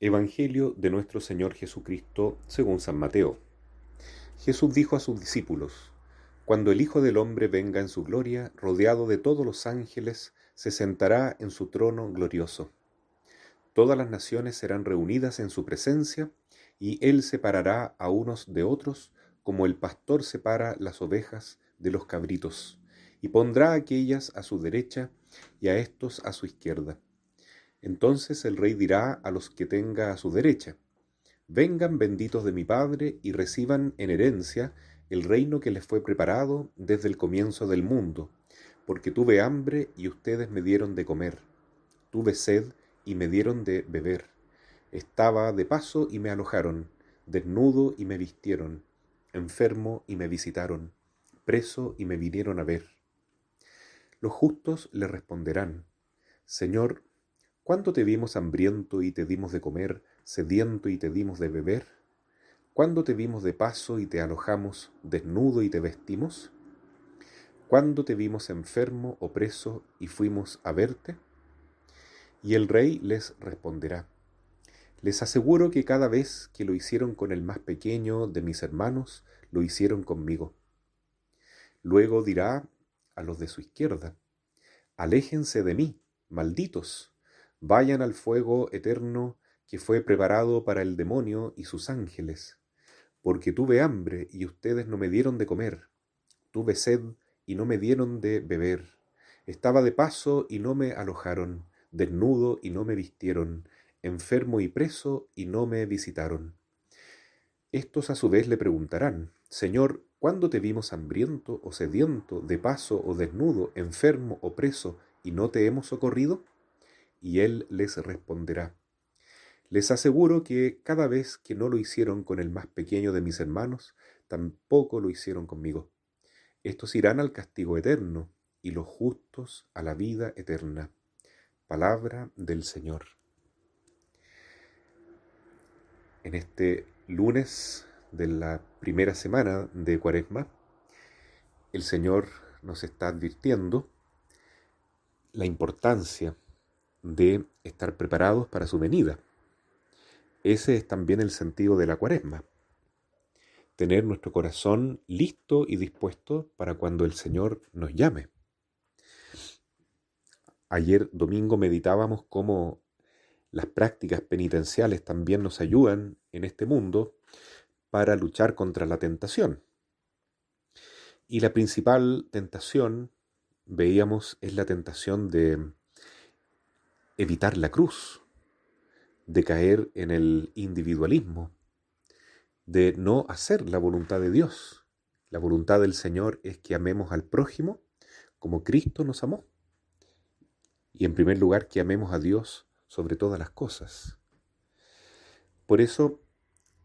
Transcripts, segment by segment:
Evangelio de nuestro Señor Jesucristo según San Mateo. Jesús dijo a sus discípulos: Cuando el Hijo del Hombre venga en su gloria, rodeado de todos los ángeles, se sentará en su trono glorioso. Todas las naciones serán reunidas en su presencia, y Él separará a unos de otros, como el pastor separa las ovejas de los cabritos, y pondrá a aquellas a su derecha y a estos a su izquierda. Entonces el rey dirá a los que tenga a su derecha: Vengan benditos de mi Padre y reciban en herencia el reino que les fue preparado desde el comienzo del mundo, porque tuve hambre y ustedes me dieron de comer, tuve sed y me dieron de beber, estaba de paso y me alojaron, desnudo y me vistieron, enfermo y me visitaron, preso y me vinieron a ver. Los justos le responderán: Señor, ¿cuándo te vimos hambriento y te dimos de comer, sediento y te dimos de beber? ¿Cuándo te vimos de paso y te alojamos, desnudo y te vestimos? ¿Cuándo te vimos enfermo o preso y fuimos a verte? Y el rey les responderá: Les aseguro que cada vez que lo hicieron con el más pequeño de mis hermanos, lo hicieron conmigo. Luego dirá a los de su izquierda: Aléjense de mí, malditos, vayan al fuego eterno que fue preparado para el demonio y sus ángeles, porque tuve hambre y ustedes no me dieron de comer, tuve sed y no me dieron de beber, estaba de paso y no me alojaron, desnudo y no me vistieron, enfermo y preso y no me visitaron. Estos a su vez le preguntarán: Señor, ¿cuándo te vimos hambriento o sediento, de paso o desnudo, enfermo o preso, y no te hemos socorrido? Y él les responderá: Les aseguro que cada vez que no lo hicieron con el más pequeño de mis hermanos, tampoco lo hicieron conmigo. Estos irán al castigo eterno, y los justos a la vida eterna. Palabra del Señor. En este lunes de la primera semana de Cuaresma, el Señor nos está advirtiendo la importancia de estar preparados para su venida. Ese es también el sentido de la Cuaresma: tener nuestro corazón listo y dispuesto para cuando el Señor nos llame. Ayer domingo meditábamos cómo las prácticas penitenciales también nos ayudan en este mundo para luchar contra la tentación. Y la principal tentación, veíamos, es la tentación de evitar la cruz, de caer en el individualismo, de no hacer la voluntad de Dios. La voluntad del Señor es que amemos al prójimo como Cristo nos amó. Y en primer lugar, que amemos a Dios sobre todas las cosas. Por eso,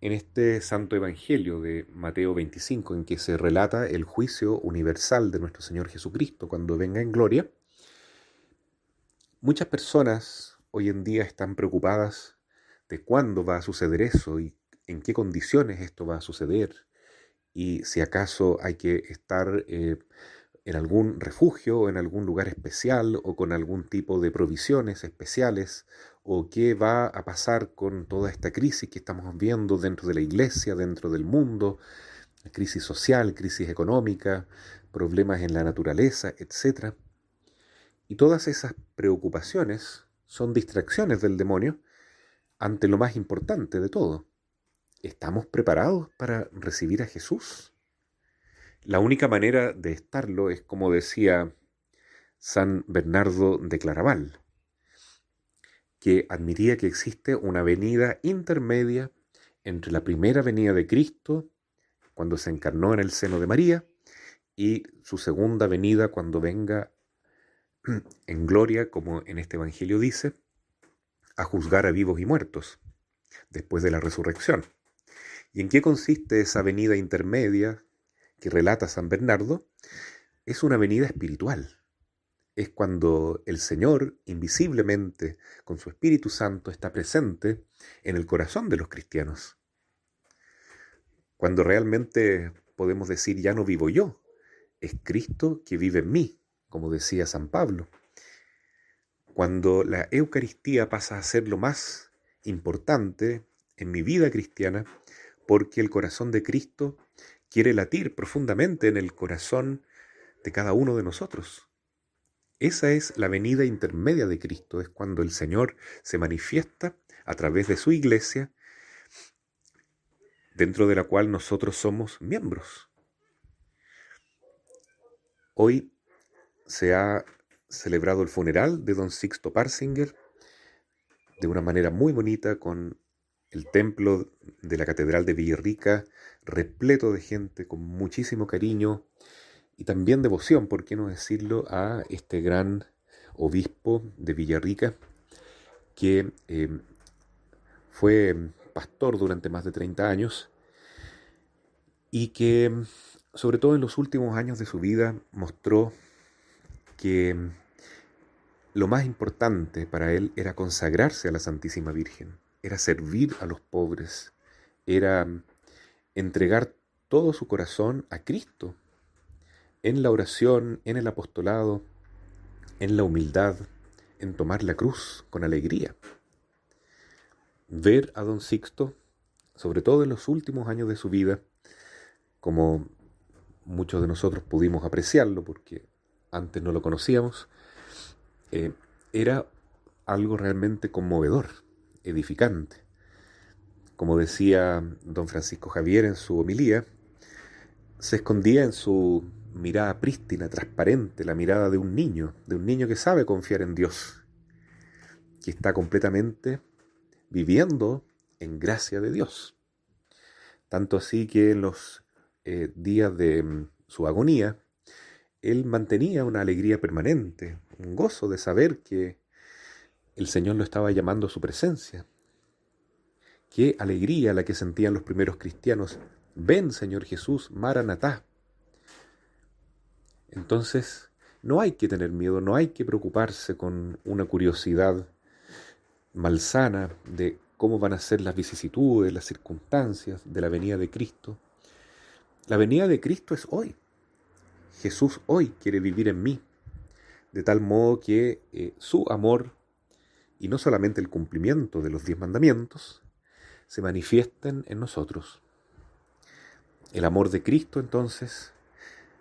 en este Santo Evangelio de Mateo 25, en que se relata el juicio universal de nuestro Señor Jesucristo cuando venga en gloria, muchas personas hoy en día están preocupadas de cuándo va a suceder eso y en qué condiciones esto va a suceder, y si acaso hay que estar en algún refugio o en algún lugar especial o con algún tipo de provisiones especiales, o qué va a pasar con toda esta crisis que estamos viendo dentro de la iglesia, dentro del mundo, crisis social, crisis económica, problemas en la naturaleza, etc. Y todas esas preocupaciones son distracciones del demonio ante lo más importante de todo: ¿estamos preparados para recibir a Jesús? La única manera de estarlo es, como decía San Bernardo de Claraval, que admitía que existe una venida intermedia entre la primera venida de Cristo, cuando se encarnó en el seno de María, y su segunda venida cuando venga en gloria, como en este Evangelio dice, a juzgar a vivos y muertos, después de la resurrección. ¿Y en qué consiste esa venida intermedia que relata San Bernardo? Es una venida espiritual. Es cuando el Señor, invisiblemente, con su Espíritu Santo, está presente en el corazón de los cristianos. Cuando realmente podemos decir: ya no vivo yo, es Cristo que vive en mí, como decía San Pablo. Cuando la Eucaristía pasa a ser lo más importante en mi vida cristiana porque el corazón de Cristo quiere latir profundamente en el corazón de cada uno de nosotros. Esa es la venida intermedia de Cristo, es cuando el Señor se manifiesta a través de su iglesia, dentro de la cual nosotros somos miembros. Hoy se ha celebrado el funeral de don Sixto Parzinger de una manera muy bonita, con el templo de la Catedral de Villarrica repleto de gente con muchísimo cariño y también devoción, por qué no decirlo, a este gran obispo de Villarrica que fue pastor durante más de 30 años y que, sobre todo en los últimos años de su vida, mostró que lo más importante para él era consagrarse a la Santísima Virgen, era servir a los pobres, era entregar todo su corazón a Cristo, en la oración, en el apostolado, en la humildad, en tomar la cruz con alegría. Ver a don Sixto, sobre todo en los últimos años de su vida, como muchos de nosotros pudimos apreciarlo porque antes no lo conocíamos, era algo realmente conmovedor, edificante. Como decía don Francisco Javier en su homilía, se escondía en su mirada prístina, transparente, la mirada de un niño que sabe confiar en Dios, que está completamente viviendo en gracia de Dios. Tanto así que en los días de su agonía, él mantenía una alegría permanente, un gozo de saber que el Señor lo estaba llamando a su presencia. Qué alegría la que sentían los primeros cristianos. Ven, Señor Jesús, Maranatá. Entonces, no hay que tener miedo, no hay que preocuparse con una curiosidad malsana de cómo van a ser las vicisitudes, las circunstancias de la venida de Cristo. La venida de Cristo es hoy. Jesús hoy quiere vivir en mí, de tal modo que su amor, y no solamente el cumplimiento de los 10 mandamientos, se manifiesten en nosotros. El amor de Cristo, entonces,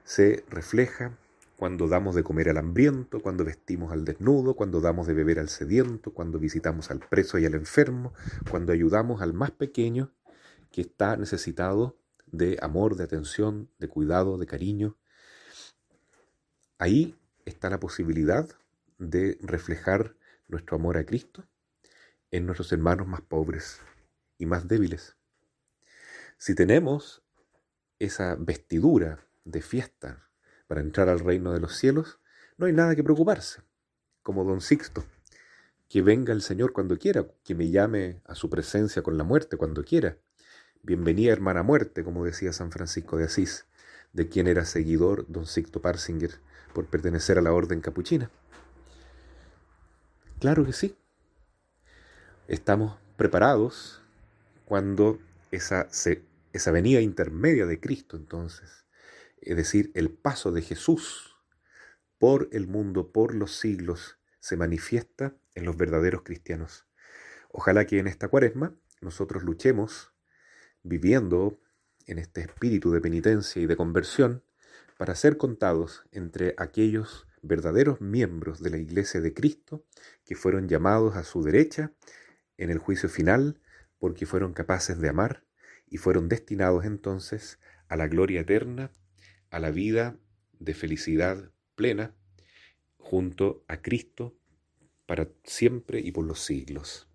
se refleja cuando damos de comer al hambriento, cuando vestimos al desnudo, cuando damos de beber al sediento, cuando visitamos al preso y al enfermo, cuando ayudamos al más pequeño que está necesitado de amor, de atención, de cuidado, de cariño. Ahí está la posibilidad de reflejar nuestro amor a Cristo en nuestros hermanos más pobres y más débiles. Si tenemos esa vestidura de fiesta para entrar al reino de los cielos, no hay nada que preocuparse, como don Sixto. Que venga el Señor cuando quiera, que me llame a su presencia con la muerte cuando quiera. Bienvenida, hermana muerte, como decía San Francisco de Asís, de quien era seguidor don Sixto Parzinger por pertenecer a la orden capuchina. Claro que sí. Estamos preparados cuando esa venida intermedia de Cristo, entonces, es decir, el paso de Jesús por el mundo, por los siglos, se manifiesta en los verdaderos cristianos. Ojalá que en esta Cuaresma nosotros luchemos viviendo en este espíritu de penitencia y de conversión para ser contados entre aquellos verdaderos miembros de la Iglesia de Cristo que fueron llamados a su derecha en el juicio final porque fueron capaces de amar y fueron destinados entonces a la gloria eterna, a la vida de felicidad plena junto a Cristo para siempre y por los siglos.